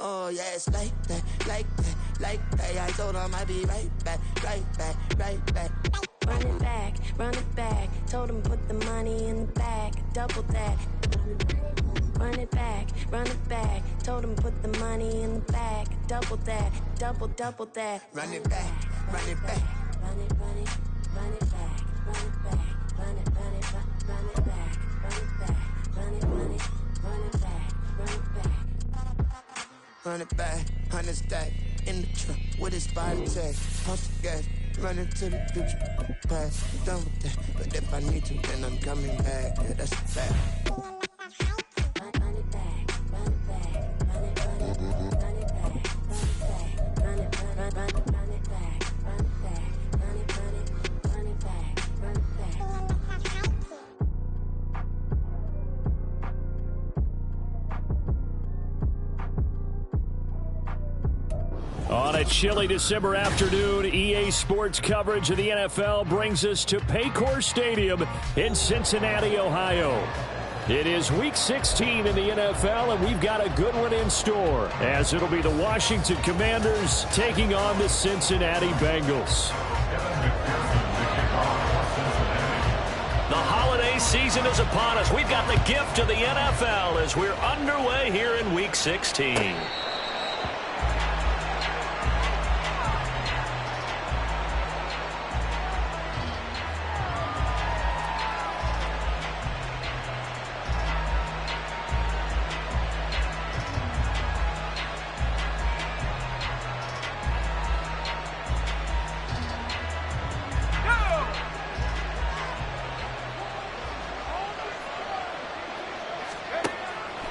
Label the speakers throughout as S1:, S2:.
S1: Oh, yeah, it's like that, like that, like that. I told him I'd be right back, right back, right back.
S2: Run it back. Told him put the money in the bag, double that. Run it back. Told him put the money in the bag, double that, double that.
S1: Run it back, run it back.
S2: Run it back, run it back, run it back, run it back, run it back, run it back.
S1: Run it back, 100 stack in the truck with his body tag. Pump the gas, running to the future. Past, done with that. But if I need to, then I'm coming back. Yeah, that's a fact.
S2: Run it back, run it back, run it back, run it back, run it back, run it back, run it back, run it back.
S3: On a chilly December afternoon, EA Sports coverage of the NFL brings us to Paycor Stadium in Cincinnati, Ohio. It is Week 16 in the NFL, and we've got a good one in store, as it'll be the Washington Commanders taking on the Cincinnati Bengals. The holiday season is upon us. We've got the gift of the NFL as we're underway here in Week 16.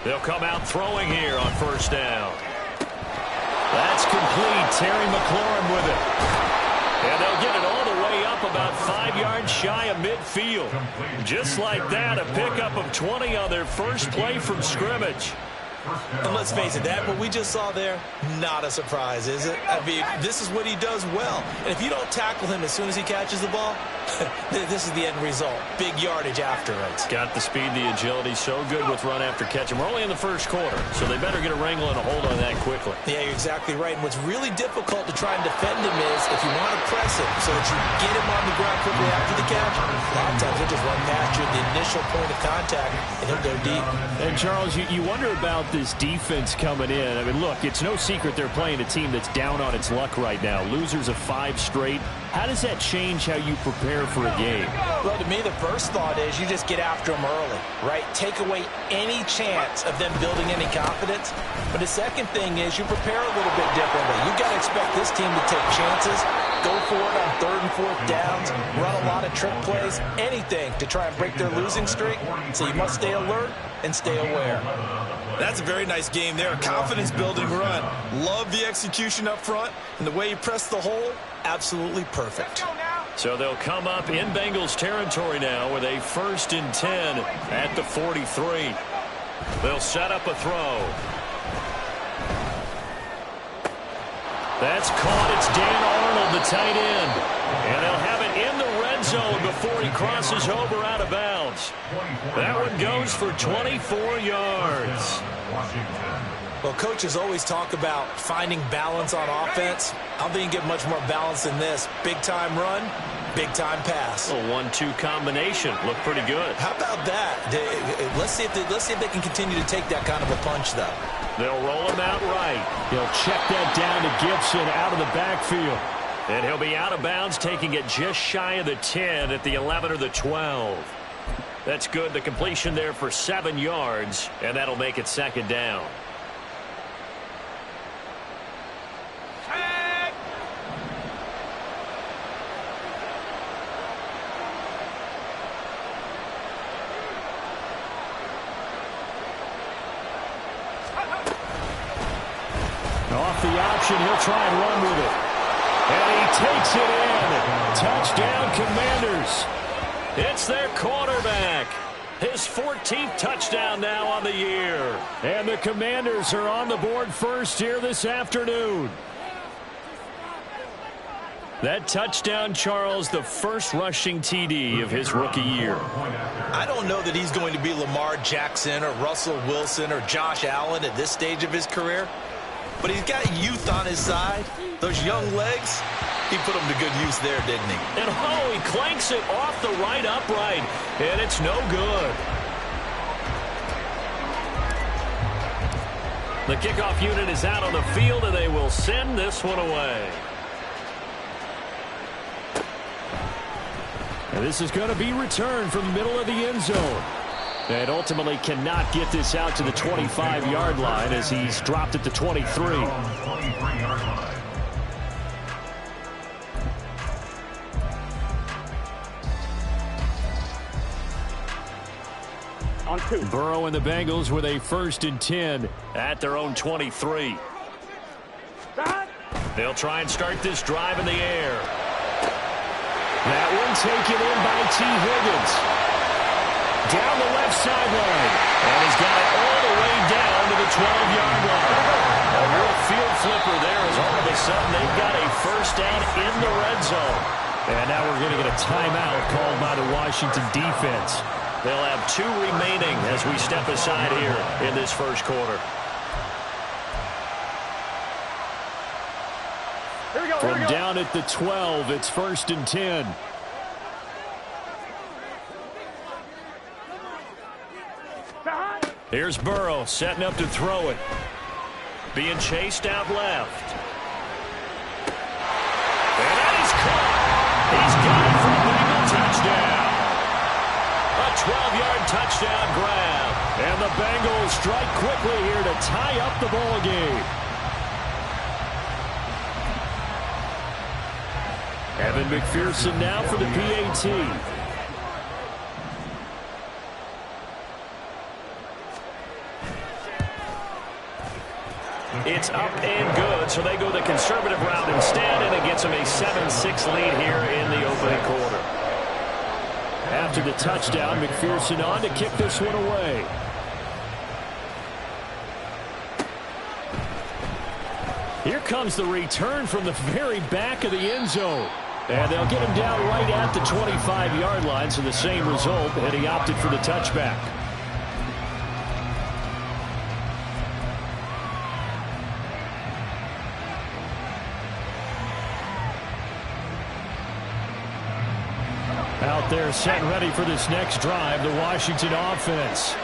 S3: They'll come out throwing here on first down. That's complete. Terry McLaurin with it. And they'll get it all the way up about 5 yards shy of midfield. Just like that, a pickup of 20 on their first play from scrimmage.
S4: And let's face it, that what we just saw there, not a surprise, is it? I mean, this is what he does well. And if you don't tackle him as soon as he catches the ball, this is the end result. Big yardage after it.
S3: Got the speed, the agility, so good with run after catch. And we're only in the first quarter, so they better get a wrangle and a hold on that quickly.
S4: Yeah, you're exactly right. And what's really difficult to try and defend him is if you want to press him so that you get him on the ground quickly after the catch, a lot of times he'll just run past you at the initial point of contact, and he'll go deep.
S3: And, Charles, you wonder about this defense coming in. I mean, look, it's no secret they're playing a team that's down on its luck right now. Losers of 5 straight. How does that change how you prepare for a game?
S4: Well, to me, the first thought is you just get after them early, right? Take away any chance of them building any confidence. But the second thing is you prepare a little bit differently. You got to expect this team to take chances, go for it on 3rd and 4th downs, run a lot of trick plays, anything to try and break their losing streak. So you must stay alert and stay aware.
S5: That's a very nice game there. Confidence-building run. Love the execution up front, and the way you press the hole, absolutely perfect.
S3: So they'll come up in Bengals territory now with a 1st and 10 at the 43. They'll set up a throw. That's caught. It's Dan Arnold, the tight end. And they'll have it in the red zone before he crosses over out of bounds. That one goes for 24 yards.
S4: Well, coaches always talk about finding balance on offense. I don't think you get much more balance than this. Big-time run, big-time pass.
S3: A 1-2 combination. Looked pretty good.
S4: How about that? Let's see if they can continue to take that kind of a punch, though.
S3: They'll roll him out right. He'll check that down to Gibson out of the backfield. And he'll be out of bounds, taking it just shy of the 10 at the 11 or the 12. That's good. The completion there for 7 yards, and that'll make it 2nd down. Off the option, he'll try and run with it. And he takes it in. Touchdown, Commanders. It's their quarterback. His 14th touchdown now on the year. And the Commanders are on the board first here this afternoon. That touchdown, Charles, the first rushing TD of his rookie year.
S4: I don't know that he's going to be Lamar Jackson or Russell Wilson or Josh Allen at this stage of his career.
S5: but he's got youth on his side. Those young legs, he put them to good use there, didn't he?
S3: And he clanks it off the right upright, and it's no good. The kickoff unit is out on the field, and they will send this one away. And this is going to be returned from the middle of the end zone. And ultimately cannot get this out to the 25-yard line as he's dropped at the 23.
S6: On 2.
S3: Burrow and the Bengals with a 1st and 10 at their own 23. They'll try and start this drive in the air. That one taken in by T. Higgins. Down the left sideline. And he's got it all the way down to the 12-yard line. A real field flipper there as all of a sudden they've got a 1st down in the red zone. And now we're going to get a timeout called by the Washington defense. They'll have 2 remaining as we step aside here in this 1st quarter.
S6: Here we go.
S3: From down at the 12, it's 1st and 10. Here's Burrow setting up to throw it. Being chased out left. And that is caught. He's got it for a Bengal touchdown. A 12-yard touchdown grab. And the Bengals strike quickly here to tie up the ball game. Evan McPherson now for the PAT. It's up and good, so they go the conservative route instead, and it gets them a 7-6 lead here in the opening quarter. After the touchdown, McPherson on to kick this one away. Here comes the return from the very back of the end zone. And they'll get him down right at the 25-yard line, so the same result, and he opted for the touchback. Out there set and ready for this next drive, the Washington offense.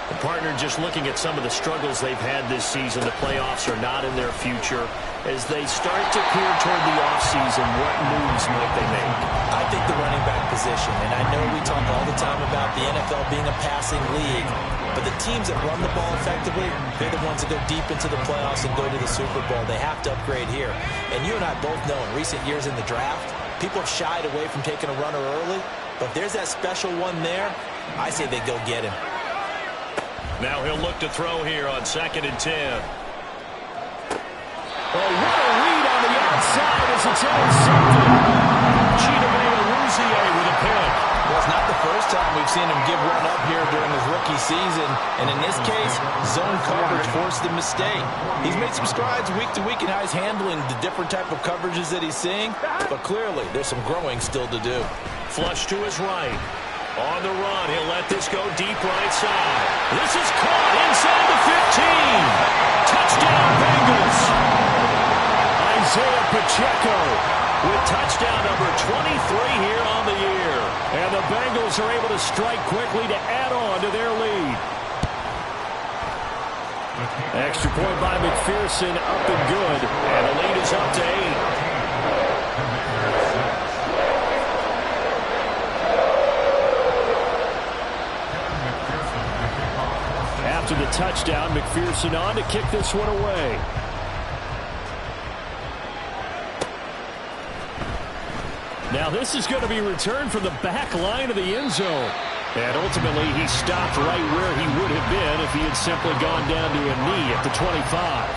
S3: The partner just looking at some of the struggles they've had this season. The playoffs are not in their future. As they start to peer toward the offseason, what moves might they make?
S4: I think the running back position, and I know we talk all the time about the NFL being a passing league, but the teams that run the ball effectively, they're the ones that go deep into the playoffs and go to the Super Bowl. They have to upgrade here. And you and I both know in recent years in the draft, people have shied away from taking a runner early, but if there's that special one there, I say they go get him.
S3: Now he'll look to throw here on 2nd and 10. Oh, what a read on the outside as it's intercepted. Chidobe with a pick.
S4: Well, it's not the first time we've seen him give one up here during his rookie season, and in this case, zone coverage forced the mistake. He's made some strides week to week in how he's handling the different type of coverages that he's seeing, but clearly there's some growing still to do.
S3: Flush to his right. On the run, he'll let this go deep right side. This is caught inside the 15. Touchdown, Bengals. Isaiah Pacheco with touchdown number 23 here on the year. And the Bengals are able to strike quickly to add on to their lead. Extra point by McPherson, up and good. And the lead is up to 8. After the touchdown, McPherson on to kick this one away. Now this is going to be returned from the back line of the end zone. And ultimately he stopped right where he would have been if he had simply gone down to a knee at the 25.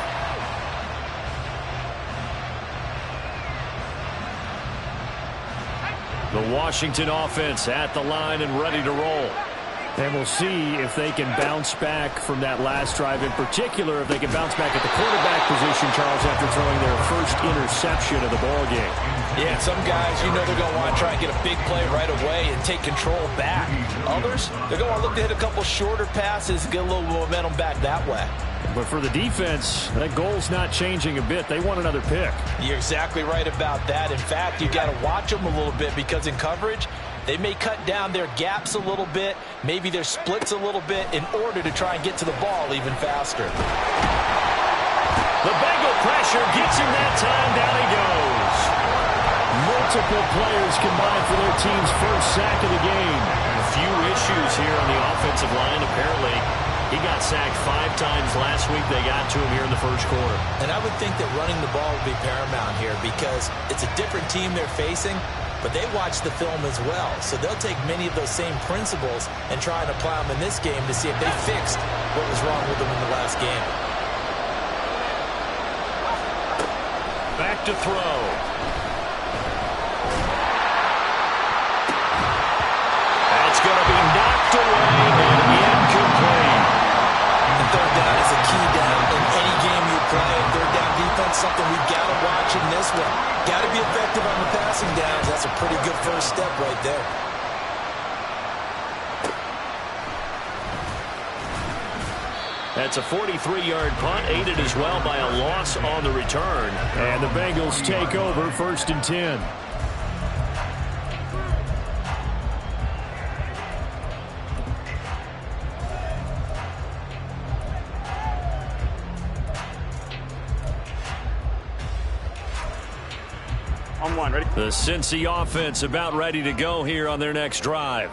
S3: The Washington offense at the line and ready to roll. And we'll see if they can bounce back from that last drive, in particular if they can bounce back at the quarterback position, Charles, after throwing their first interception of the ball game.
S4: Yeah, some guys, you know they're going to want to try and get a big play right away and take control back. Others, they're going to look to hit a couple shorter passes, get a little momentum back that way.
S3: But for the defense, that goal's not changing a bit. They want another pick.
S4: You're exactly right about that. In fact, you got to watch them a little bit because in coverage, they may cut down their gaps a little bit, maybe their splits a little bit in order to try and get to the ball even faster.
S3: The Bengal pressure gets him that time. Down he goes. Multiple players combined for their team's first sack of the game.
S6: A few issues here on the offensive line. Apparently, he got sacked 5 times last week. They got to him here in the first quarter.
S4: And I would think that running the ball would be paramount here because it's a different team they're facing, but they watch the film as well. So they'll take many of those same principles and try and apply them in this game to see if they fixed what was wrong with them in the last game.
S3: Back to throw. That's going to be knocked away and incomplete.
S4: And third down is a key down in any game you play. And third down defense, something we've got to watch in this one. Got to be effective on the passing downs. That's a pretty good first step right there.
S3: That's a 43-yard punt, aided as well by a loss on the return. And the Bengals take over 1st and 10.
S7: On one, ready?
S3: The Cincy offense about ready to go here on their next drive.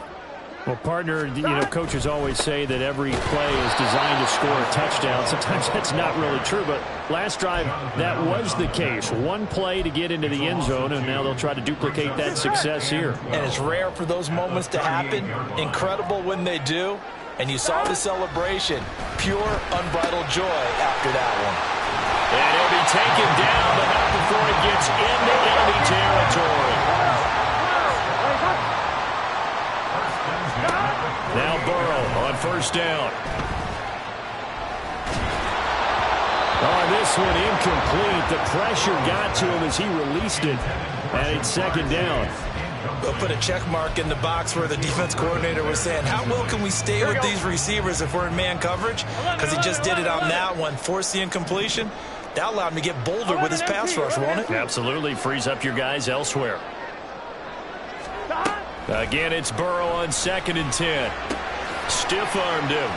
S3: Well, partner, coaches always say that every play is designed to score a touchdown. Sometimes that's not really true, but last drive, that was the case. One play to get into the end zone, and now they'll try to duplicate that success here.
S4: And it's rare for those moments to happen. Incredible when they do. And you saw the celebration. Pure, unbridled joy after that one.
S3: And he'll be taken down, but not before he gets into enemy territory. Now Burrow on 1st down. On this one, incomplete. The pressure got to him as he released it. And it's 2nd down.
S4: We'll put a check mark in the box where the defense coordinator was saying, how well can we stay with these receivers if we're in man coverage? Because he just did it on that one. Forced the incompletion. That allowed him to get bolder with his pass rush, won't it?
S3: Absolutely. Frees up your guys elsewhere. Again, it's Burrow on 2nd and 10. Stiff-armed him.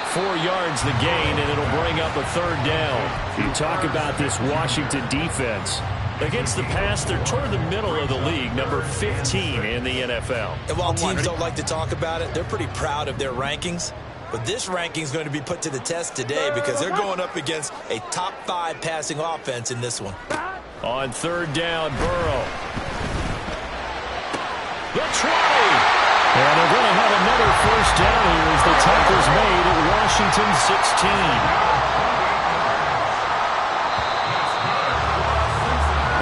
S3: 4 yards the gain, and it'll bring up a 3rd down. You talk about this Washington defense. Against the pass, they're toward the middle of the league, number 15 in the NFL.
S4: And while teams don't like to talk about it, they're pretty proud of their rankings. But this ranking is going to be put to the test today because they're going up against a top 5 passing offense in this one.
S3: On 3rd down, Burrow. The try. And they're going to have another 1st down here as the tackle's made at Washington 16.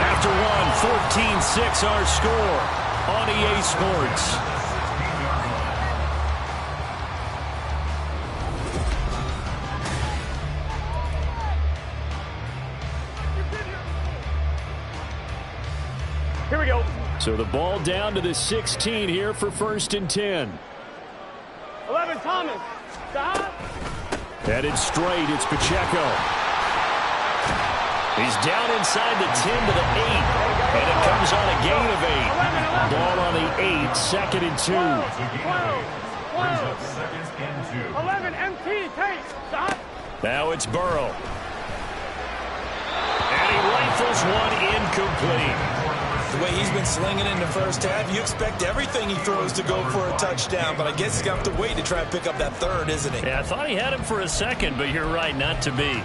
S3: After one, 14-6 our score on EA Sports.
S7: Here we go.
S3: So the ball down to the 16 here for 1st and 10.
S7: 11, Thomas. Stop.
S3: Headed straight, it's Pacheco. He's down inside the 10 to the 8. And it comes on a gain of 8. Ball on the 8, 2nd and 2.
S7: 12. 11, MT, take. Stop.
S3: Now it's Burrow. And he rifles one incomplete.
S4: The way he's been slinging in the first half, you expect everything he throws to go for a touchdown, but I guess he's going to have to wait to try and pick up that 3rd, isn't he?
S3: Yeah, I thought he had him for a second, but you're right, not to be.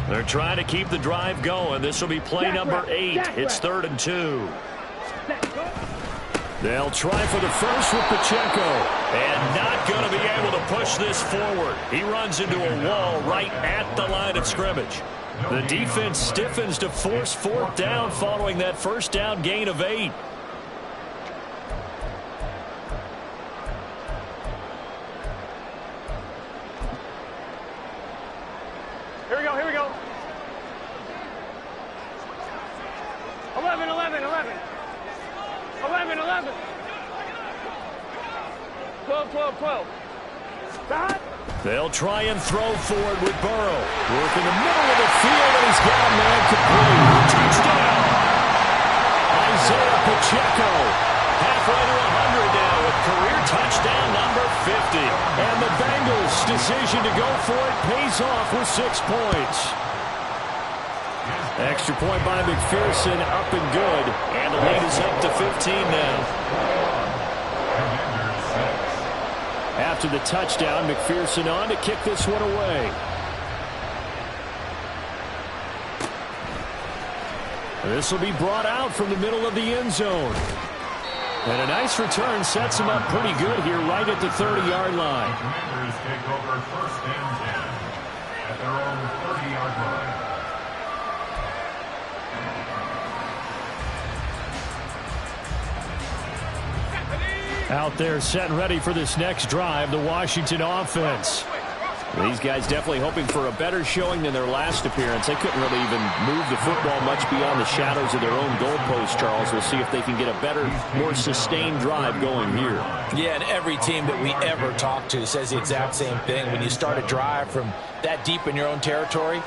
S3: They're trying to keep the drive going. This will be play number 8. It's 3rd and 2. They'll try for the first with Pacheco. And not going to be able to push this forward. He runs into a wall right at the line of scrimmage. The defense stiffens to force 4th down following that 1st down gain of 8.
S7: Here we go, here we go. 11, 11. 11, 11. 12, 12, 12. Stop.
S3: They'll try and throw forward with Burrow. Work in the middle of the field, and he's got a man complete. Touchdown! Isaiah Pacheco. Halfway to 100 now with career touchdown number 50. And the Bengals' decision to go for it pays off with 6 points. Extra point by McPherson, up and good. And the lead is up to 15 now. After the touchdown, McPherson on to kick this one away. This will be brought out from the middle of the end zone. And a nice return sets him up pretty good here right at the 30-yard line.
S8: Commanders take over first and 10 at their own 30-yard line.
S3: Out there set and ready for this next drive, the Washington offense. These guys definitely hoping for a better showing than their last appearance. They couldn't really even move the football much beyond the shadows of their own goalpost, Charles. We'll see if they can get a better, more sustained drive going here.
S4: Yeah, and every team that we ever talk to says the exact same thing. When you start a drive from that deep in your own territory,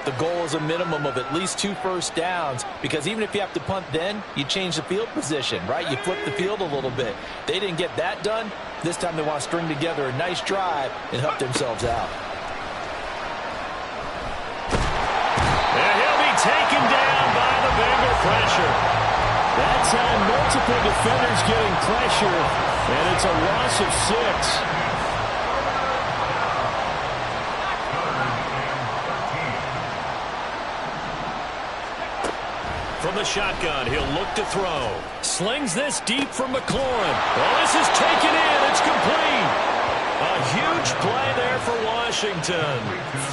S4: the goal is a minimum of at least 2 first downs, because even if you have to punt then, you change the field position, right? You flip the field a little bit. They didn't get that done. This time they want to string together a nice drive and help themselves out.
S3: And he'll be taken down by the Bengal pressure. That time, multiple defenders getting pressure, and it's a loss of 6. From the shotgun, he'll look to throw. Slings this deep from McLaurin. Well, this is taken in. It's complete. A huge play there for Washington.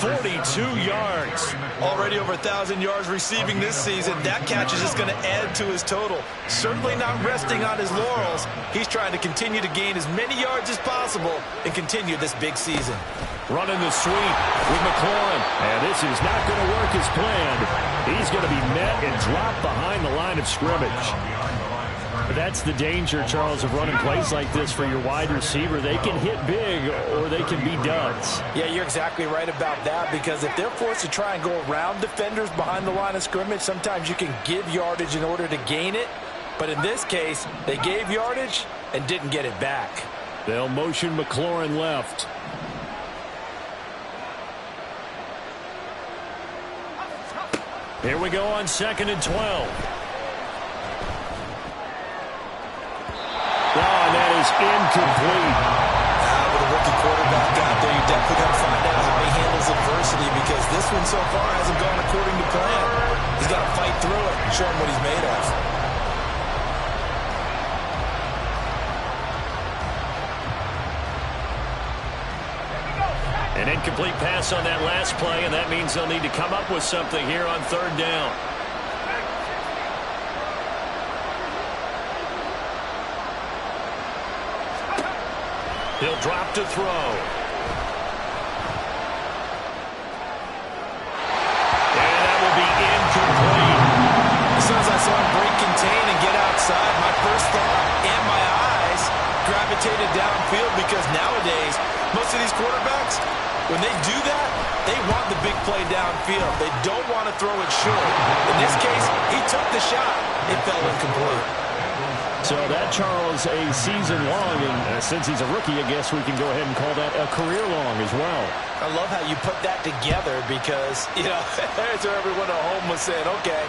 S3: 42 yards.
S5: Already over 1,000 yards receiving this season. That catch is just going to add to his total. Certainly not resting on his laurels. He's trying to continue to gain as many yards as possible and continue this big season.
S3: Running the sweep with McLaurin. And this is not going to work as planned. He's going to be met and dropped behind the line of scrimmage. But that's the danger, Charles, of running plays like this for your wide receiver. They can hit big or they can be duds.
S4: Yeah, you're exactly right about that, because if they're forced to try and go around defenders behind the line of scrimmage, sometimes you can give yardage in order to gain it. But in this case, they gave yardage and didn't get it back.
S3: They'll motion McLaurin left. Here we go on 2nd and 12. Oh, and that is incomplete.
S4: With a rookie quarterback out there, you definitely got to find out how he handles adversity, because this one so far hasn't gone according to plan. He's got to fight through it and show him what he's made of.
S3: An incomplete pass on that last play, and that means they'll need to come up with something here on 3rd down. He'll drop to throw. And that will be incomplete.
S4: As soon as I saw him break contain and get outside, my first thought and my eyes gravitated downfield, because nowadays, most of these quarterbacks, when they do that, they want the big play downfield. They don't want to throw it short. In this case, he took the shot. It fell incomplete.
S3: So that, Charles, a season long, and since he's a rookie, I guess we can go ahead and call that a career long as well.
S4: I love how you put that together, because, you know, there's where everyone at home was saying, okay,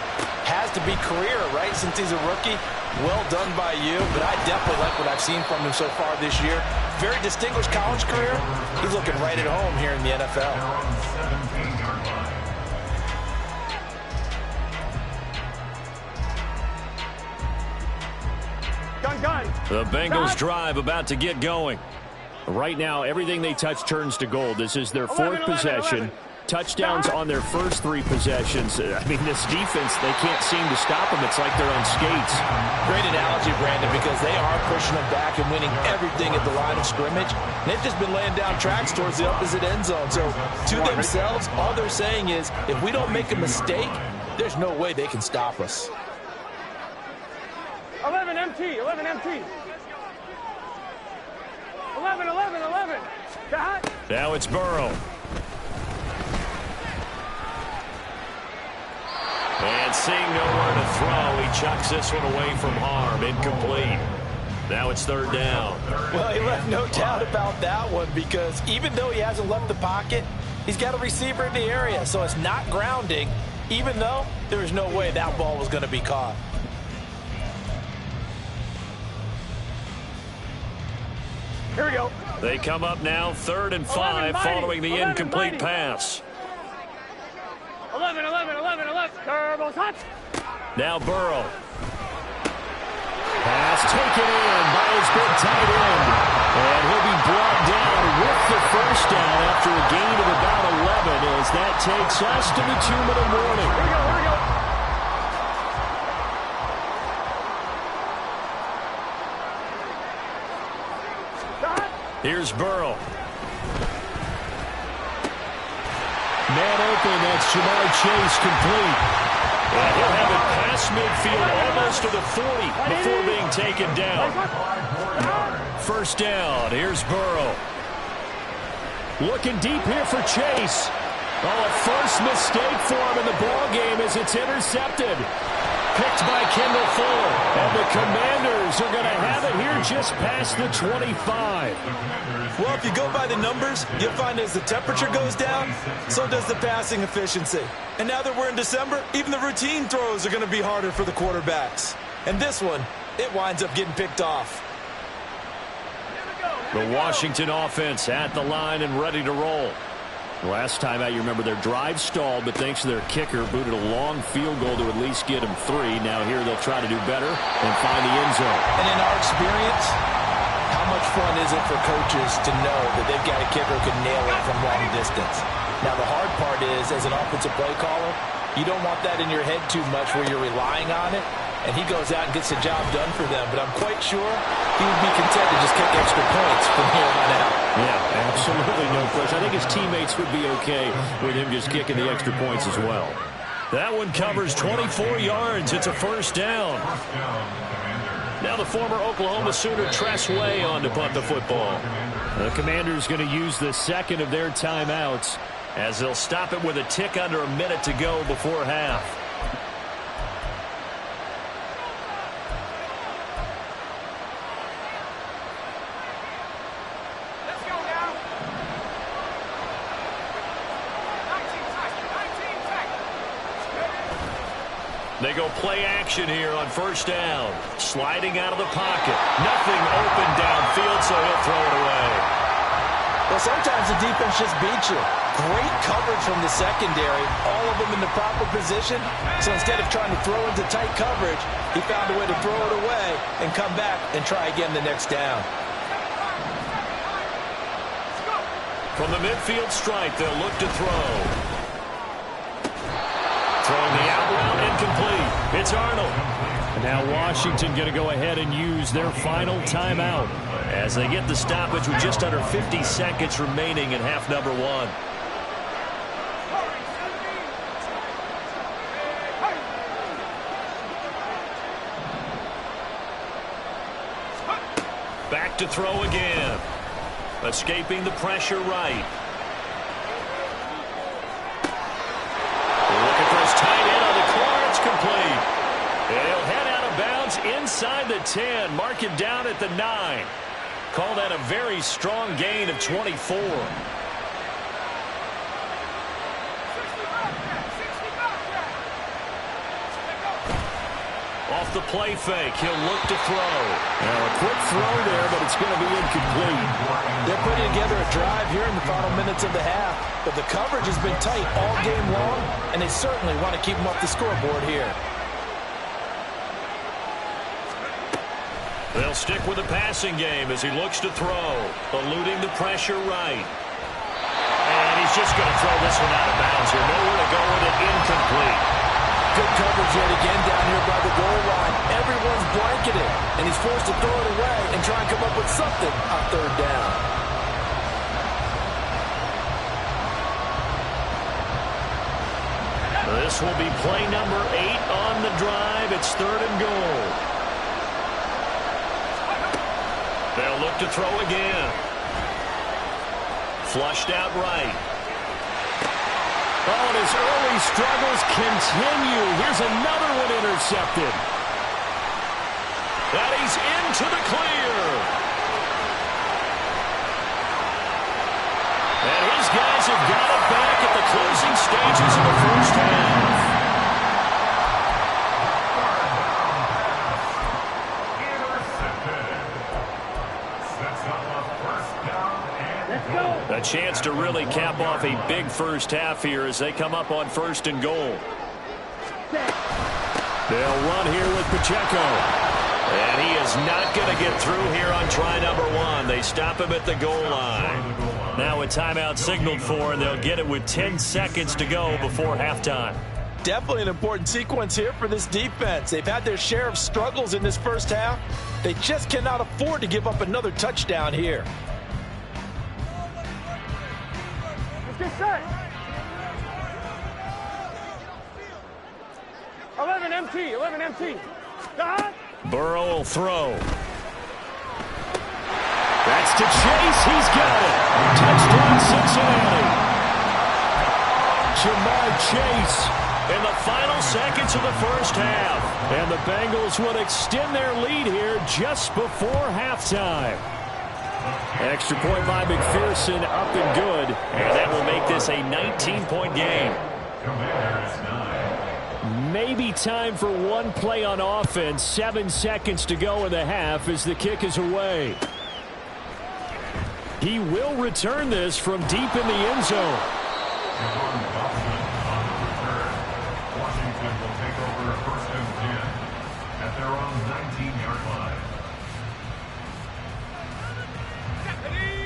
S4: has to be career, right, since he's a rookie. Well done by you, but I definitely like what I've seen from him so far this year. Very distinguished college career. He's looking right at home here in the NFL.
S3: The Bengals drive about to get going. Right now, everything they touch turns to gold. This is their 4th possession. Touchdowns on their first 3 possessions. I mean, this defense, they can't seem to stop them. It's like they're on skates.
S4: Great analogy, Brandon, because they are pushing them back and winning everything at the line of scrimmage. And they've just been laying down tracks towards the opposite end zone. So to themselves, all they're saying is, if we don't make a mistake, there's no way they can stop us.
S7: MT, 11 MT. 11.
S3: Now it's Burrow. And seeing nowhere to throw, he chucks this one away from harm. Incomplete. Now it's third down.
S4: Well, he left no doubt about that one, because even though he hasn't left the pocket, he's got a receiver in the area, so it's not grounding, even though there was no way that ball was going to be caught.
S7: Here we go.
S3: They come up now, 3rd and 5, following the incomplete pass.
S7: 11. Turbo's hot.
S3: Now Burrow. Pass taken in by his big tight end. And he'll be brought down with the first down after a gain of about 11, as that takes us to the 2-minute warning.
S7: Here we go.
S3: Here's Burrow. Man open, that's Jamar Chase, complete. And he'll have it past midfield, almost to the 40 before being taken down. First down, here's Burrow. Looking deep here for Chase. Oh, a first mistake for him in the ballgame as it's intercepted. Picked by Kendall Fuller. And the Commanders are going to have it here just past the 25.
S5: Well, if you go by the numbers, you'll find as the temperature goes down, so does the passing efficiency. And now that we're in December, even the routine throws are going to be harder for the quarterbacks. And this one, it winds up getting picked off.
S3: The Washington offense at the line and ready to roll. Last time out, you remember their drive stalled, but thanks to their kicker, booted a long field goal to at least get them 3. Now here they'll try to do better and find the end zone.
S4: And in our experience, how much fun is it for coaches to know that they've got a kicker who can nail it from long distance? Now the hard part is, as an offensive play caller, you don't want that in your head too much where you're relying on it, and he goes out and gets the job done for them. But I'm quite sure he would be content to just kick extra points from here on out.
S3: Yeah, absolutely no question. I think his teammates would be okay with him just kicking the extra points as well. That one covers 24 yards. It's a first down. Now the former Oklahoma Sooner Tress Way on to punt the football. The Commanders going to use the second of their timeouts as they'll stop it with a tick under a minute to go before half. They go play action here on first down. Sliding out of the pocket. Nothing open downfield, so he'll throw it away.
S4: Well, sometimes the defense just beats you. Great coverage from the secondary. All of them in the proper position. So instead of trying to throw into tight coverage, he found a way to throw it away and come back and try again the next down.
S3: From the midfield stripe, they'll look to throw. Throwing the out route, incomplete. It's Arnold. And now Washington going to go ahead and use their final timeout as they get the stoppage with just under 50 seconds remaining in half number 1. Back to throw again. Escaping the pressure right. Looking for his tight end on the corner. It's complete. And he'll head out of bounds inside the 10. Mark it down at the 9. Call that a very strong gain of 24. Off the play fake, he'll look to throw. Now a quick throw there, but it's going to be incomplete.
S4: They're putting together a drive here in the final minutes of the half, but the coverage has been tight all game long, and they certainly want to keep them off the scoreboard here.
S3: They'll stick with the passing game as he looks to throw, eluding the pressure right. And he's just going to throw this one out of bounds here. Nowhere to go with it, incomplete.
S4: Good coverage yet again down here by the goal line. Everyone's blanketed, and he's forced to throw it away and try and come up with something on third down.
S3: This will be play number 8 on the drive. It's 3rd and goal.
S6: They'll look to throw again. Flushed out right.
S3: Oh, and his early struggles continue. Here's another one intercepted.
S6: And he's into the clear. And his guys have got it back at the closing stages of the first half. A chance to really cap off a big first half here as they come up on 1st and goal.
S3: They'll run here with Pacheco.
S6: And he is not going to get through here on try number 1. They stop him at the goal line. Now a timeout signaled for, and they'll get it with 10 seconds to go before halftime.
S4: Definitely an important sequence here for this defense. They've had their share of struggles in this first half. They just cannot afford to give up another touchdown here.
S7: Get set. 11 MT, 11 MT. God.
S3: Burrow will throw. That's to Chase. He's got it. Touchdown, Cincinnati. Jamar Chase
S6: in the final seconds of the first half.
S3: And the Bengals would extend their lead here just before halftime. Extra point by McPherson, up and good.
S6: And that will make this a 19-point game.
S3: Maybe time for one play on offense. 7 seconds to go in the half as the kick is away. He will return this from deep in the end zone.
S8: Washington will take over 1st and 10 at their own 19-yard line.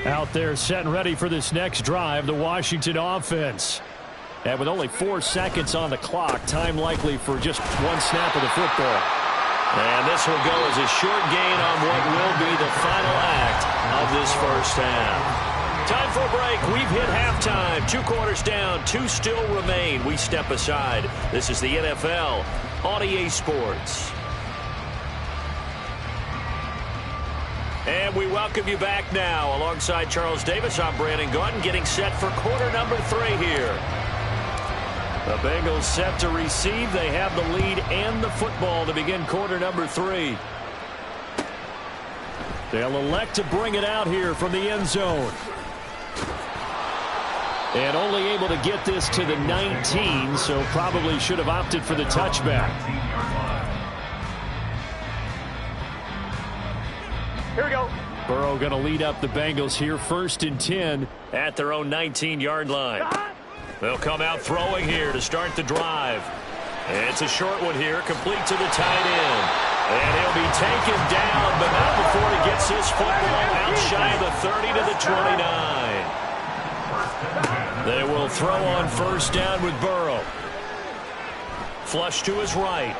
S3: Out there set and ready for this next drive, the Washington offense. And with only 4 seconds on the clock, time likely for just one snap of the football.
S6: And this will go as a short gain on what will be the final act of this first half. Time for a break. We've hit halftime. 2 quarters down, 2 still remain. We step aside. This is the NFL on EA Sports. And we welcome you back now. Alongside Charles Davis, I'm Brandon Gaudin, getting set for quarter number 3 here.
S3: The Bengals set to receive. They have the lead and the football to begin quarter number 3. They'll elect to bring it out here from the end zone. And only able to get this to the 19, so probably should have opted for the touchback.
S7: Here we go.
S3: Burrow going to lead up the Bengals here, 1st and 10
S6: at their own 19-yard line. They'll come out throwing here to start the drive. It's a short one here, complete to the tight end. And he'll be taken down, but not before he gets his football out shy of the 30 to the 29.
S3: They will throw on 1st down with Burrow.
S6: Flush to his right.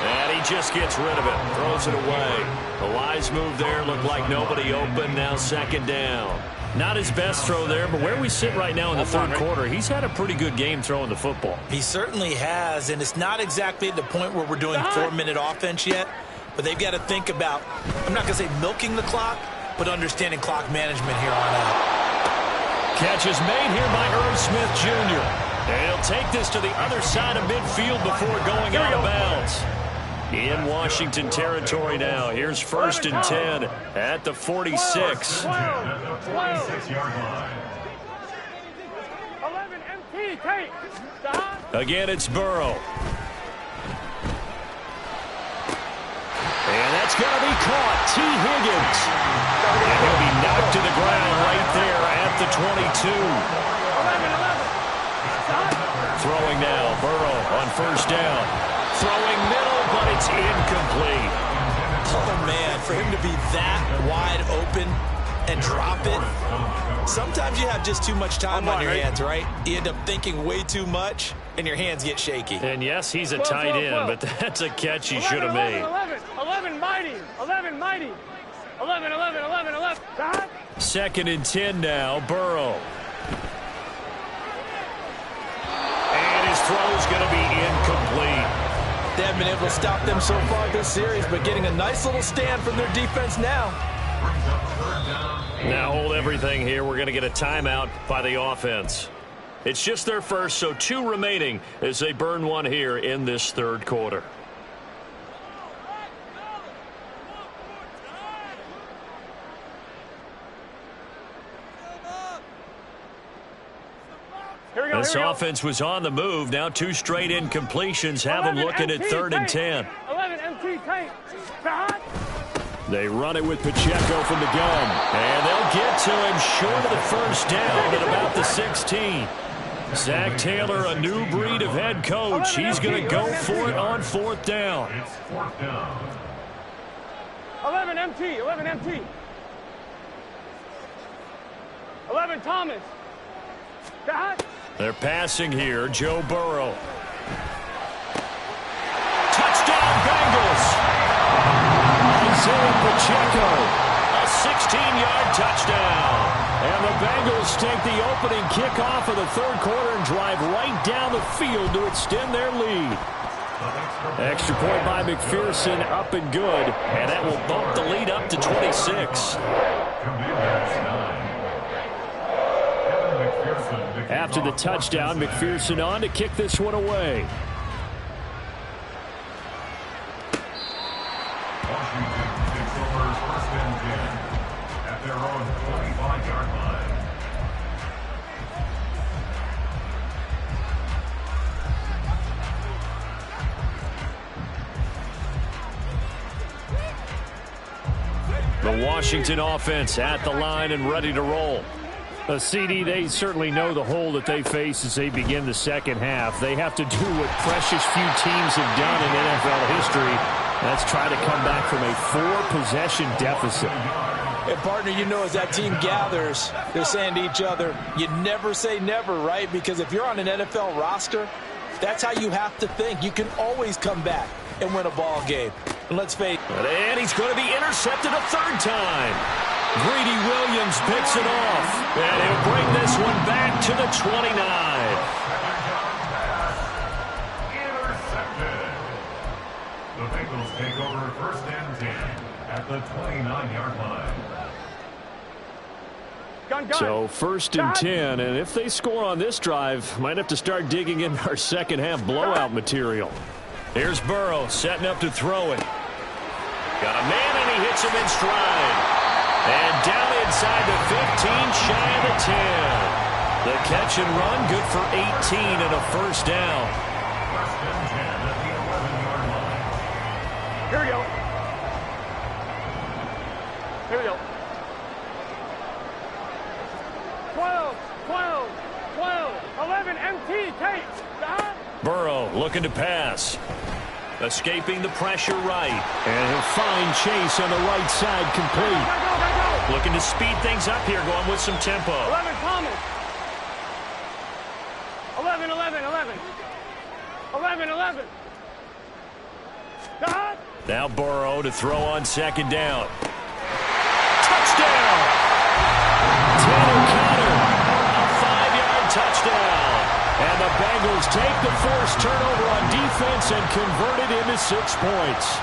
S6: And he just gets rid of it, throws it away. A wise move there, looked like nobody open, now 2nd down.
S3: Not his best throw there, but where we sit right now in the 3rd quarter, he's had a pretty good game throwing the football.
S4: He certainly has, and it's not exactly at the point where we're doing 4-minute offense yet, but they've got to think about, I'm not going to say milking the clock, but understanding clock management here on out.
S3: Catch is made here by Irv Smith Jr.
S6: And he'll take this to the other side of midfield before going out of bounds. In Washington territory now. Here's 1st and 10 at the 46.
S8: 46-yard line.
S7: 11 MT, take.
S6: Again, it's Burrow. And that's going to be caught. T. Higgins. And he'll be knocked to the ground right there at the 22.
S7: 11.
S6: Throwing now, Burrow on 1st down. Throwing middle, but it's incomplete.
S4: Oh, man, for him to be that wide open and drop it, sometimes you have just too much time on your hands, right? You end up thinking way too much, and your hands get shaky.
S6: And, yes, he's a tight end, but that's a catch he should have made.
S7: 11 mighty. 11 mighty. 11.
S3: 2nd and 10 now, Burrow.
S6: And his throw's going to be incomplete.
S4: They haven't been able to stop them so far this series, but getting a nice little stand from their defense now.
S8: brings up third down.
S6: Now hold everything here. We're going to get a timeout by the offense. It's just their first, so 2 remaining as they burn one here in this third quarter. This offense was on the move. Now 2 straight incompletions have them looking at 3rd and 10.
S7: 11 MT tank.
S3: They run it with Pacheco from the gun.
S6: And they'll get to him short of the first down at about the 16. Zach Taylor, a new breed of head coach. He's going to go for it on 4th down.
S8: It's 4th down.
S7: 11 MT. 11 MT. 11 Thomas.
S6: They're passing here. Joe Burrow. Touchdown, Bengals.
S3: Isaiah Pacheco.
S6: A 16-yard touchdown.
S3: And the Bengals take the opening kickoff of the third quarter and drive right down the field to extend their lead. Extra point by McPherson, up and good.
S6: And that will bump the lead up to 26.
S3: After the touchdown, McPherson on to kick this one away.
S8: Washington takes over 1st and 10 at their own 25-yard line.
S6: The Washington offense at the line and ready to roll.
S3: CD, they certainly know the hole that they face as they begin the second half. They have to do what precious few teams have done in NFL history. That's try to come back from a 4-possession deficit.
S4: And, partner, you know, as that team gathers, they're saying to each other, you never say never, right? Because if you're on an NFL roster, that's how you have to think. You can always come back and win a ball game. And let's face it.
S6: And he's going to be intercepted a 3rd time. Greedy Williams picks it off. And he'll bring this one back to the 29.
S8: Intercepted. The Bengals take over 1st and 10 at the 29-yard line.
S3: So 1st and 10, and if they score on this drive, might have to start digging in our second half blowout material.
S6: Here's Burrow setting up to throw it. Got a man, and he hits him in stride. And down inside the 15, shy of the 10. The catch and run, good for 18 and a 1st down.
S8: 1st and 10 at the 11-yard line.
S7: Here we go. Here we go. 12, 12, 12, 11 MT tape.
S6: Burrow looking to pass. Escaping the pressure right.
S3: And he'll find Chase on the right side complete.
S7: Go.
S6: Looking to speed things up here, going with some tempo.
S7: 11 Thomas. 11, 11, 11. 11, 11.
S6: Now Burrow to throw on 2nd down. Touchdown!
S3: Taylor Connor.
S6: A 5-yard touchdown.
S3: And the Bengals take the first turnover on defense and convert it into 6 points.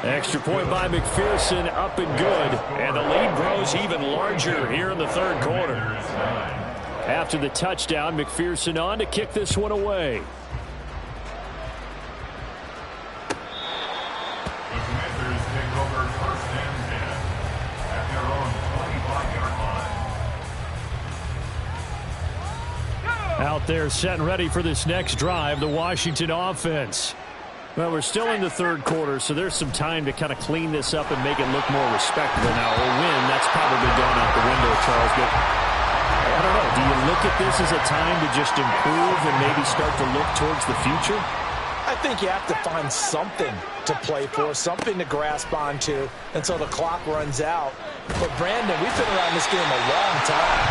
S3: Extra point by McPherson, up and good. And the lead grows even larger here in the third quarter. After the touchdown, McPherson on to kick this one away.
S8: The Commanders take over 1st and 10 at their own 25-yard line.
S3: Out there set and ready for this next drive, the Washington offense. Well, we're still in the third quarter, so there's some time to kind of clean this up and make it look more respectable. Now, a win, that's probably gone out the window, Charles. But I don't know. Do you look at this as a time to just improve and maybe start to look towards the future?
S4: I think you have to find something to play for, something to grasp onto until the clock runs out. But, Brandon, we've been around this game a long time.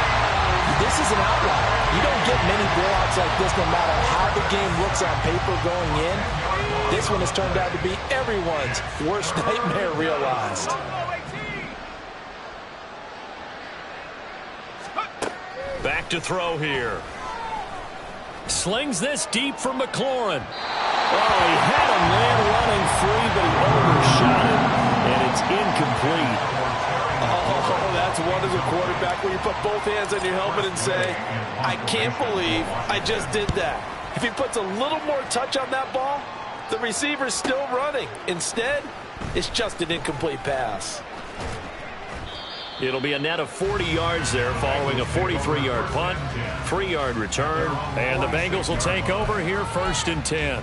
S4: This is an outlier. You don't get many blowouts like this no matter how the game looks on paper going in. This one has turned out to be everyone's worst nightmare realized.
S6: Back to throw here. Slings this deep for McLaurin.
S3: Oh, he had a man running free, but he overshot it, and it's incomplete.
S5: Oh, that's one as a quarterback where you put both hands on your helmet and say, I can't believe I just did that. If he puts a little more touch on that ball, the receiver's still running. Instead, it's just an incomplete pass.
S6: It'll be a net of 40 yards there following a 43-yard punt, 3-yard return, and the Bengals will take over here 1st and 10.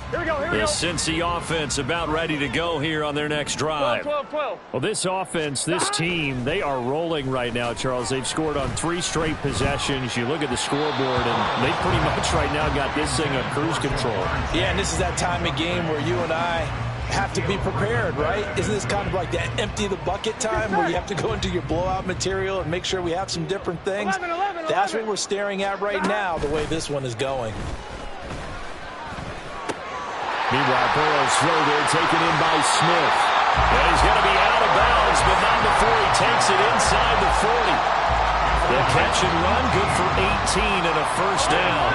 S7: Here we go, here we
S3: The
S7: go.
S3: Cincy offense about ready to go here on their next drive.
S7: 12.
S3: Well, this offense, this team, they are rolling right now, Charles. They've scored on 3 straight possessions. You look at the scoreboard, and they pretty much right now got this thing on cruise control.
S4: Yeah, and this is that time of game where you and I have to be prepared, right? Isn't this kind of like that empty the bucket time where you have to go into your blowout material and make sure we have some different things?
S7: 11.
S4: That's what we're staring at right now, the way this one is going.
S3: Meanwhile, Burrow's throw there taken in by Smith. And he's going to be out of bounds, but not before he takes it inside the 40. The catch and run, good for 18 and a first down.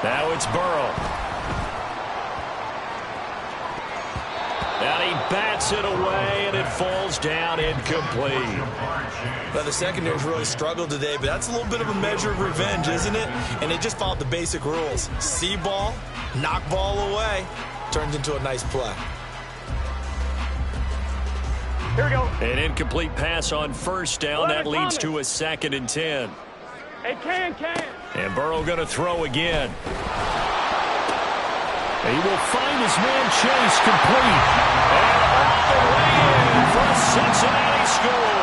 S3: Now it's Burrow. And he bats it away, and it falls down incomplete.
S5: Well, the secondary's really struggled today, but that's a little bit of a measure of revenge, isn't it? And they just followed the basic rules. See ball, knock ball away, turns into a nice play.
S7: Here we go.
S3: An incomplete pass on first down. That leads to a 2nd and 10.
S7: Hey, can.
S3: And Burrow going to throw again. He will find his man Chase complete. And all the way in for a Cincinnati score.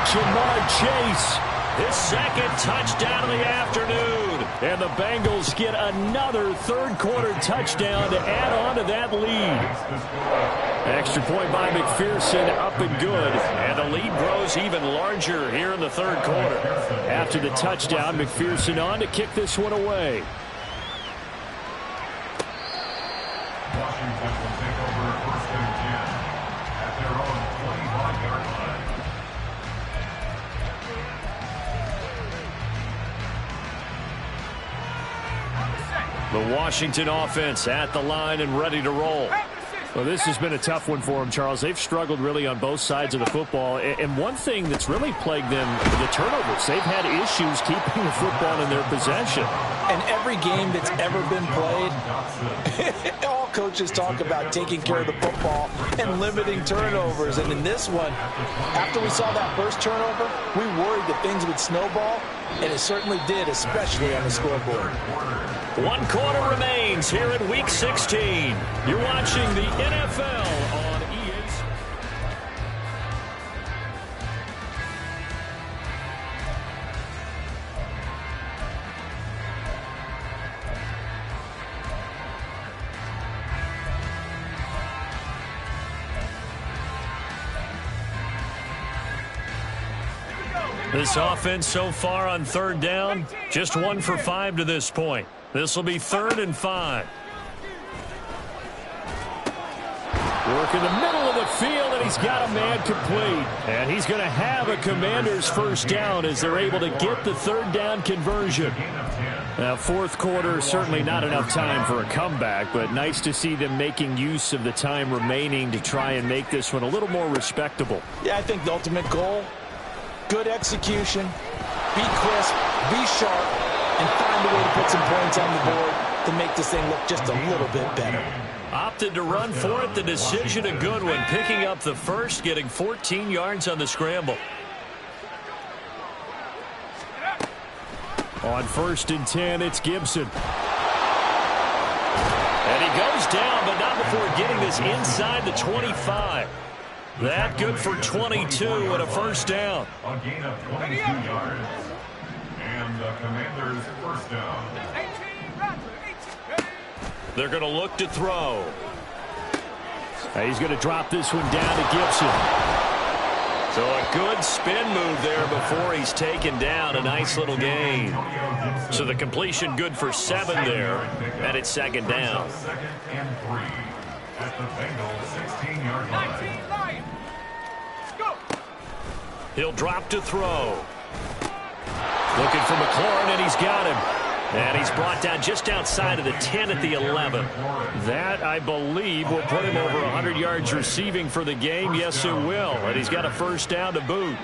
S3: Jamar Chase, his 2nd touchdown of the afternoon. And the Bengals get another 3rd-quarter touchdown to add on to that lead. Extra point by McPherson, up and good. And the lead grows even larger here in the 3rd quarter. After the touchdown, McPherson on to kick this one away.
S8: Washington will take over 1st and 10 at their own 25-yard line.
S3: The Washington offense at the line and ready to roll. Well, this has been a tough one for them, Charles. They've struggled really on both sides of the football. And one thing that's really plagued them, the turnovers. They've had issues keeping the football in their possession.
S4: And every game that's ever been played, all coaches talk about taking care of the football and limiting turnovers. And in this one, after we saw that first turnover, we worried that things would snowball, and it certainly did, especially on the scoreboard.
S3: 1 quarter remains here in Week 16. You're watching the NFL on EA. This offense so far on 3rd down, just 1 for 5 to this point. This will be 3rd and 5. Work in the middle of the field, and he's got a man complete. And he's going to have a Commanders first down as they're able to get the 3rd down conversion. Now, 4th quarter, certainly not enough time for a comeback, but nice to see them making use of the time remaining to try and make this one a little more respectable.
S4: Yeah, I think the ultimate goal, good execution, be crisp, be sharp, and find a way to put some points on the board to make this thing look just a little bit better.
S3: Opted to run for it. The decision a good one. Picking up the first, getting 14 yards on the scramble. On 1st and 10, it's Gibson. And he goes down, but not before getting this inside the 25. That good for 22 and a first down.
S8: A gain of 22 yards. And the Commanders' first down.
S3: They're going to look to throw. He's going to drop this one down to Gibson. So a good spin move there before he's taken down. A nice little gain. So the completion good for 7 there. And it's 2nd down.
S8: 2nd and 3. at the Bengals 16-yard line.
S6: He'll drop to throw. Looking for McLaurin, and he's got him. And he's brought down just outside of the 10 at the 11.
S3: That, I believe, will put him over 100 yards receiving for the game. Yes, it will. And he's got a first down to boot.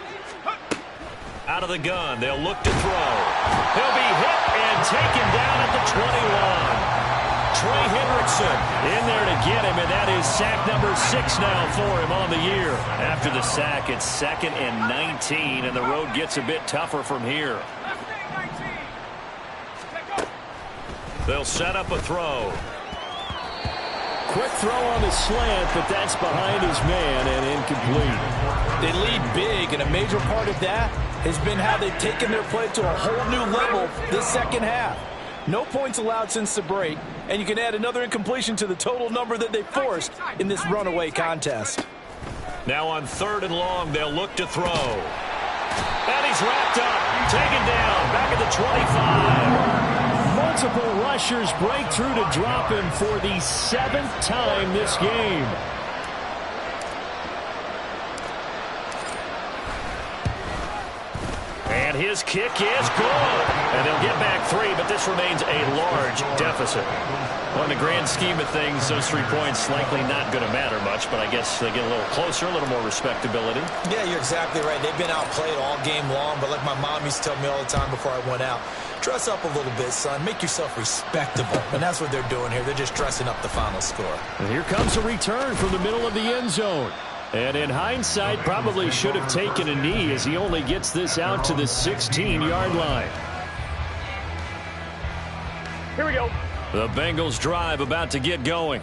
S6: Out of the gun, they'll look to throw. He'll be hit and taken down at the 21. Trey Hendrickson in there to get him, and that is sack number 6 now for him on the year. After the sack, it's 2nd and 19, and the road gets a bit tougher from here. They'll set up a throw.
S3: Quick throw on the slant, but that's behind his man and incomplete.
S4: They lead big, and a major part of that has been how they've taken their play to a whole new level this second half. No points allowed since the break, and you can add another incompletion to the total number that they forced in this runaway contest.
S6: Now on 3rd and long, they'll look to throw. And he's wrapped up, taken down, back at the 25.
S3: Multiple rushers break through to drop him for the 7th time this game.
S6: And his kick is good. And they'll get back 3, but this remains a large deficit. Well, in the grand scheme of things, those 3 points likely not going to matter much, but I guess they get a little closer, a little more respectability.
S4: Yeah, you're exactly right. They've been outplayed all game long, but like my mom used to tell me all the time before I went out, dress up a little bit, son. Make yourself respectable. And that's what they're doing here. They're just dressing up the final score.
S3: And here comes a return from the middle of the end zone. And in hindsight, probably should have taken a knee as he only gets this out to the 16-yard line.
S7: Here we go.
S3: The Bengals drive about to get going.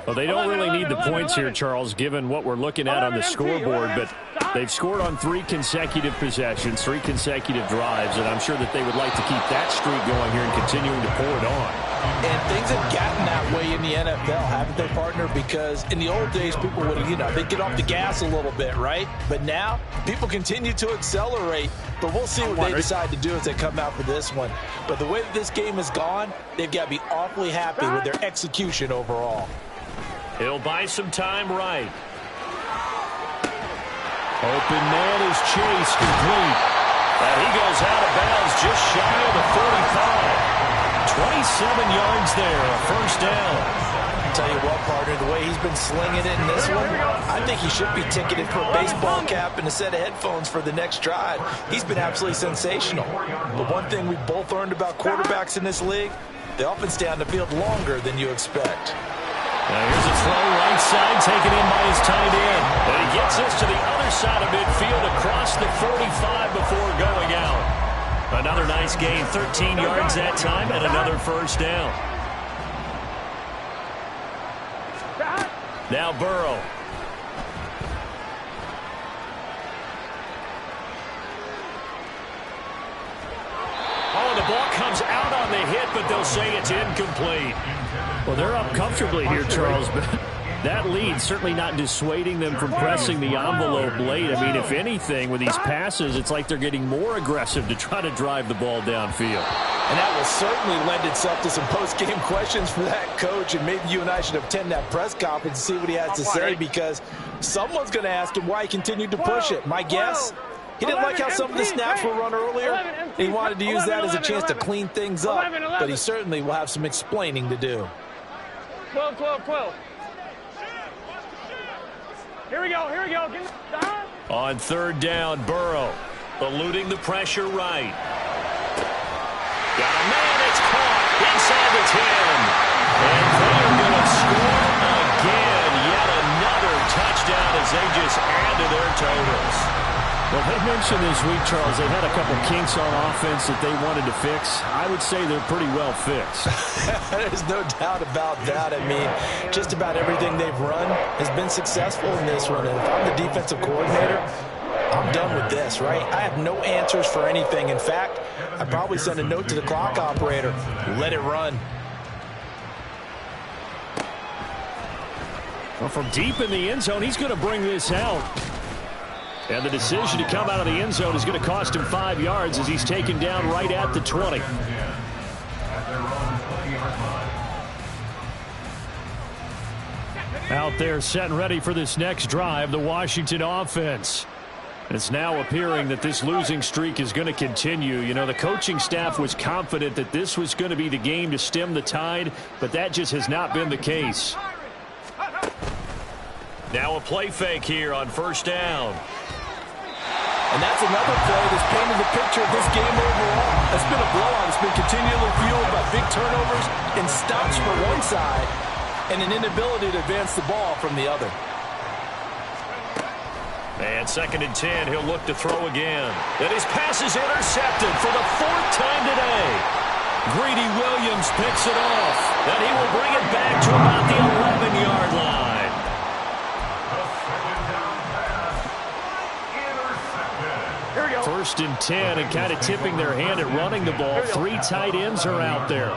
S3: Well, they don't really need the points here, Charles, given what we're looking at on the scoreboard, but they've scored on 3 consecutive possessions, 3 consecutive drives, and I'm sure that they would like to keep that streak going here and continuing to pour it on.
S4: And things have gotten that way in the NFL, haven't they, partner? Because in the old days, people would, they'd get off the gas a little bit, right? But now, people continue to accelerate. But we'll see what they decide to do as they come out for this one. But the way that this game has gone, they've got to be awfully happy with their execution overall.
S6: He'll buy some time right.
S3: Open man is Chase, complete.
S6: And he goes out of bounds just shy of the 45. 27 yards there, a first down.
S4: I'll tell you what, partner, the way he's been slinging it in this one, I think he should be ticketed for a baseball cap and a set of headphones for the next drive. He's been absolutely sensational. But one thing we've both learned about quarterbacks in this league, they often stay on the field longer than you expect.
S3: Now here's a throw right side, taken in by his tight end.
S6: And he gets this to the other side of midfield across the 45 before going out. Another nice gain, 13 yards that time, and another first down. Now Burrow. Oh, the ball comes out on the hit, but they'll say it's incomplete.
S3: Well, they're up comfortably here, Charles, but that lead certainly not dissuading them from pressing the envelope late. I mean, if anything, with these passes, it's like they're getting more aggressive to try to drive the ball downfield.
S4: And that will certainly lend itself to some post-game questions for that coach, and maybe you and I should attend that press conference and see what he has to say, because someone's going to ask him why he continued to push it. My guess, he didn't like how some of the snaps were run earlier, and he wanted to use that as a chance to clean things up, but he certainly will have some explaining to do.
S7: 12, 12, 12. Here we go, here we go.
S6: On 3rd down, Burrow eluding the pressure right. Got a man, it's caught inside the 10. And they're going to score again. Yet another touchdown as they just add to their totals.
S3: Well, they mentioned this week, Charles, they had a couple kinks on offense that they wanted to fix. I would say they're pretty well fixed.
S4: There's no doubt about that. I mean, just about everything they've run has been successful in this one. And if I'm the defensive coordinator, I'm done with this, right? I have no answers for anything. In fact, I'd probably send a note to the clock operator. Let it run.
S3: Well, from deep in the end zone, he's going to bring this out. And the decision to come out of the end zone is going to cost him 5 yards as he's taken down right at the 20. Out there set and ready for this next drive, the Washington offense. It's now appearing that this losing streak is going to continue. You know, the coaching staff was confident that this was going to be the game to stem the tide, but that just has not been the case.
S6: Now a play fake here on first down.
S4: And that's another play that's painted the picture of this game overall. It's been a blowout. It's been continually fueled by big turnovers and stops for one side and an inability to advance the ball from the other.
S6: And 2nd and 10, he'll look to throw again. And his pass is intercepted for the 4th time today. Greedy Williams picks it off, and he will bring it back to about the 11-yard line.
S8: Here we go.
S3: 1st and 10, and kind of tipping their hand at running the ball. 3 tight ends are out there.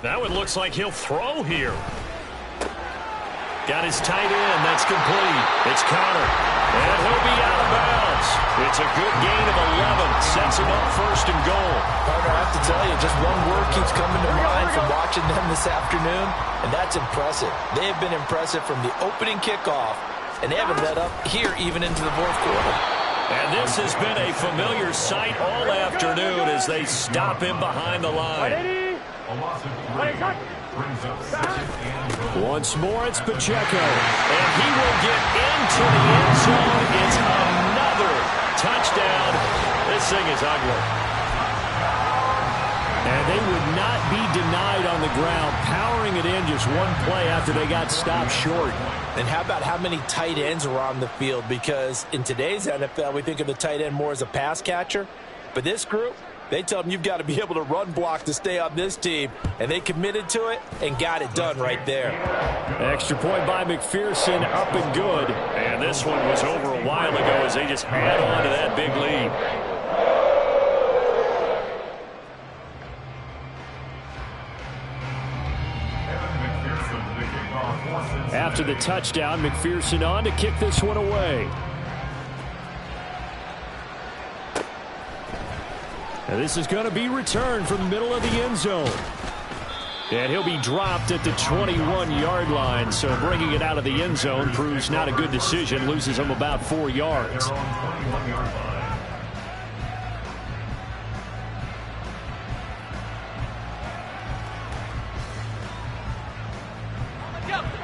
S6: Now it looks like he'll throw here. Got his tight end. That's complete. It's Connor. And he'll be out of bounds. It's a good gain of 11. Sets him up 1st and goal.
S4: Partner, I have to tell you, just one word keeps coming to mind from watching them this afternoon, and that's impressive. They have been impressive from the opening kickoff, and they haven't let up here even into the 4th quarter.
S6: And this has been a familiar sight all afternoon as they stop him behind the line.
S3: Once more, it's Pacheco.
S6: And he will get into the end zone. It's another touchdown. This thing is ugly.
S3: And they would not be denied on the ground, powering it in just one play after they got stopped short.
S4: And how about how many tight ends were on the field? Because in today's NFL, we think of the tight end more as a pass catcher. But this group, they tell them you've got to be able to run block to stay on this team. And they committed to it and got it done right there.
S3: Extra point by McPherson, up and good.
S6: And this one was over a while ago as they just add on to that big lead.
S3: After the touchdown, McPherson on to kick this one away. And this is going to be returned from the middle of the end zone. And he'll be dropped at the 21-yard line. So bringing it out of the end zone proves not a good decision. Loses him about 4 yards.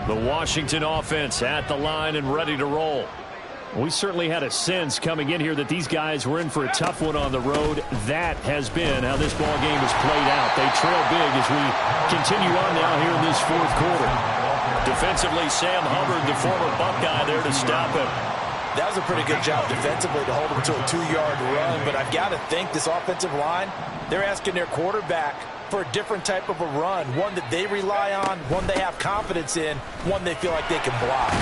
S3: The Washington offense at the line and ready to roll. We certainly had a sense coming in here that these guys were in for a tough one on the road. That has been how this ball game has played out. They trail big as we continue on now here in this 4th quarter.
S6: Defensively, Sam Hubbard, the former Buckeye, there to stop him.
S4: That was a pretty good job defensively to hold him to a 2-yard run. But I've got to think this offensive line, they're asking their quarterback for a different type of a run, one that they rely on, one they have confidence in, one they feel like they can block.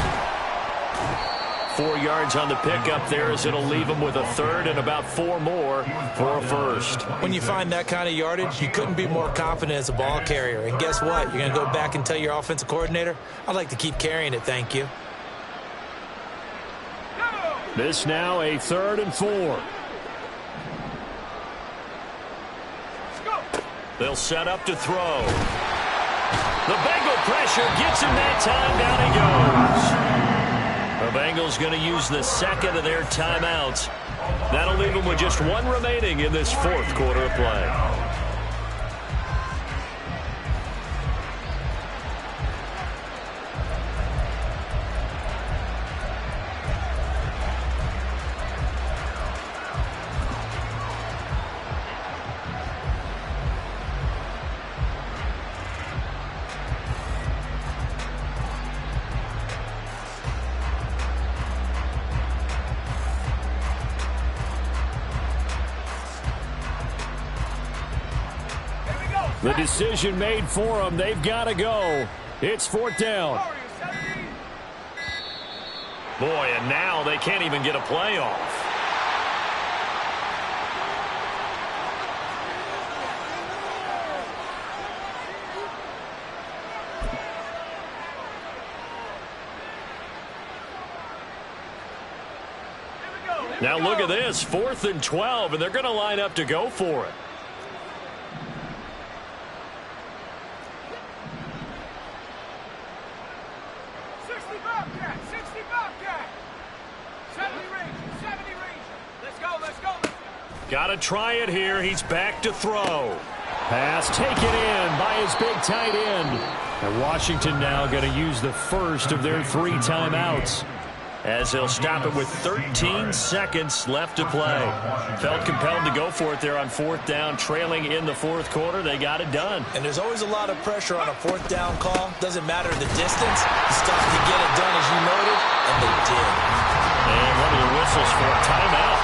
S6: 4 yards on the pickup there as it'll leave them with a 3rd and about 4 more for a 1st.
S4: When you find that kind of yardage, you couldn't be more confident as a ball carrier. And guess what? You're going to go back and tell your offensive coordinator, I'd like to keep carrying it, thank you.
S3: This now a 3rd and 4.
S6: They'll set up to throw. The Bengal pressure gets him that time. Down he goes. The Bengals going to use the 2nd of their timeouts. That'll leave them with just 1 remaining in this 4th quarter of play.
S3: The decision made for them. They've got to go. It's 4th down.
S6: Boy, and now they can't even get a play off. Now look at this, 4th and 12, and they're going to line up to go for it. Got to try it here. He's back to throw.
S3: Pass taken in by his big tight end. And Washington now going to use the first of their 3 timeouts,
S6: as he'll stop it with 13 seconds left to play. Felt compelled to go for it there on 4th down, trailing in the 4th quarter. They got it done.
S4: And there's always a lot of pressure on a 4th down call. Doesn't matter the distance. It's tough to get it done, as you noted, and they did.
S6: And one of the whistles for a timeout.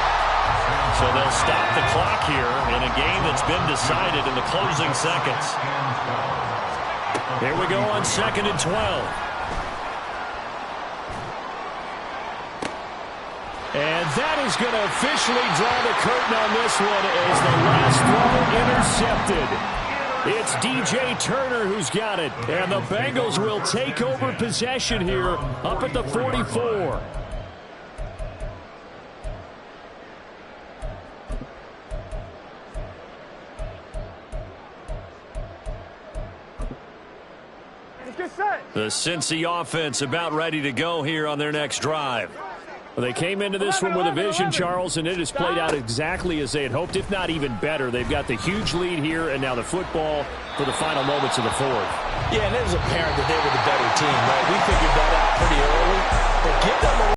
S6: So they'll stop the clock here in a game that's been decided in the closing seconds.
S3: Here we go on 2nd and 12. And that is going to officially draw the curtain on this one as the last throw intercepted. It's DJ Turner who's got it. And the Bengals will take over possession here up at the 44.
S6: The Cincy offense about ready to go here on their next drive.
S3: Well, they came into this one with a vision, Charles, and it has played out exactly as they had hoped, if not even better. They've got the huge lead here, and now the football for the final moments of the 4th.
S4: Yeah, and it was apparent that they were the better team, right? We figured that out pretty early. But give them a